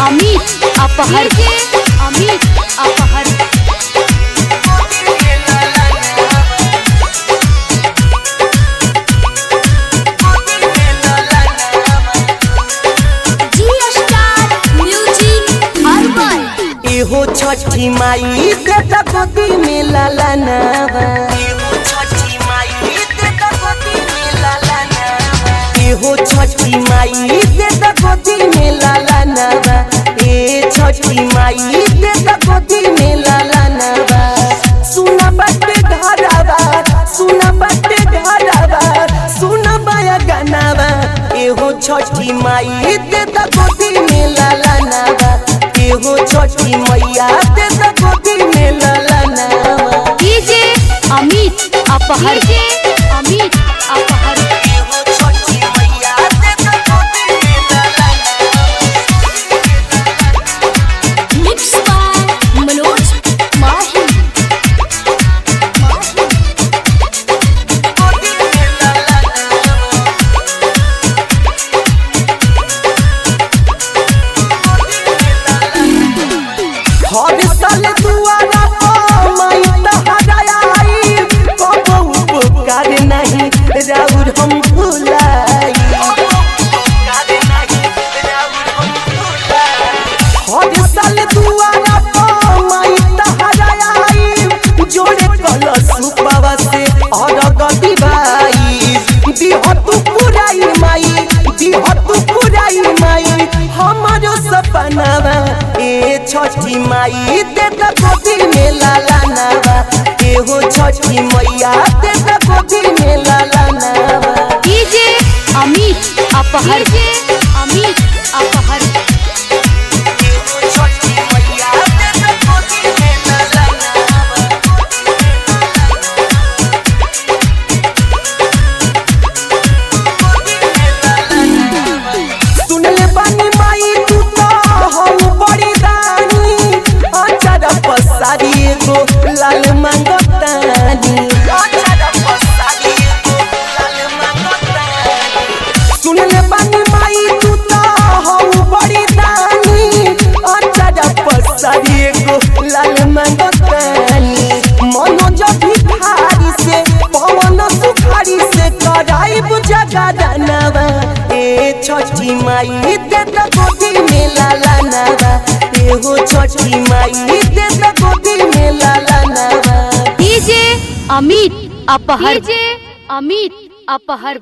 अमित अपहर अमित अपहर हो छठी माई के गोदी में लाला नावा हो छठी माई के गोदी में लाला नावा हो छठी माई के गोदी में लाला नावा ए छठी माई के गोदी में लाला नावा सुना बटे घरावा सुना बटे घरावा सुना बाया गानावा ए हो छठी माई के गोदी में लाला नावा हो छठी मैया ते गोदी में लाला नावा डीजे अमित अपहर अमित अपहर हो छठी मैया ते गोदी में लाला नावा मिक्स बाय मनोज माही गोदी में लाला हर साल दुआरा माई तहरा आई कबो उपकार नहीं राउर हम भुलाई हर साल दुआरा माई तहरा आई जोड़े कलश बाबा से और गदी भाई दिहतु पुराई माई दिहतु पुराई माई हमारो सपनावा ए छठी माई ते गोदी में लाला नावा ए हो छठी मैया ते गोदी में लाला नावा डीजे अमित अपहर अमित अपहर ए हो छठी मैया ते गोदी में लाला नावा सुनले बानी माई तू तो हम बड़ी दानी अचार पसारी एगो लाल मांगतानी अचार पसारी एगो लाल मांगतानी सुनले बानी माई तू तो हम बड़ी दानी अचार पसारी एगो लाल मांगतानी मनोज भिखारी से पवन सुखारी से कराई बुझा गाना ए छठी माई ते गोदी में लाला नावा ए हो छठी माई ते गोदी में लाला नावा डीजे अमित अपहर अमित अपहर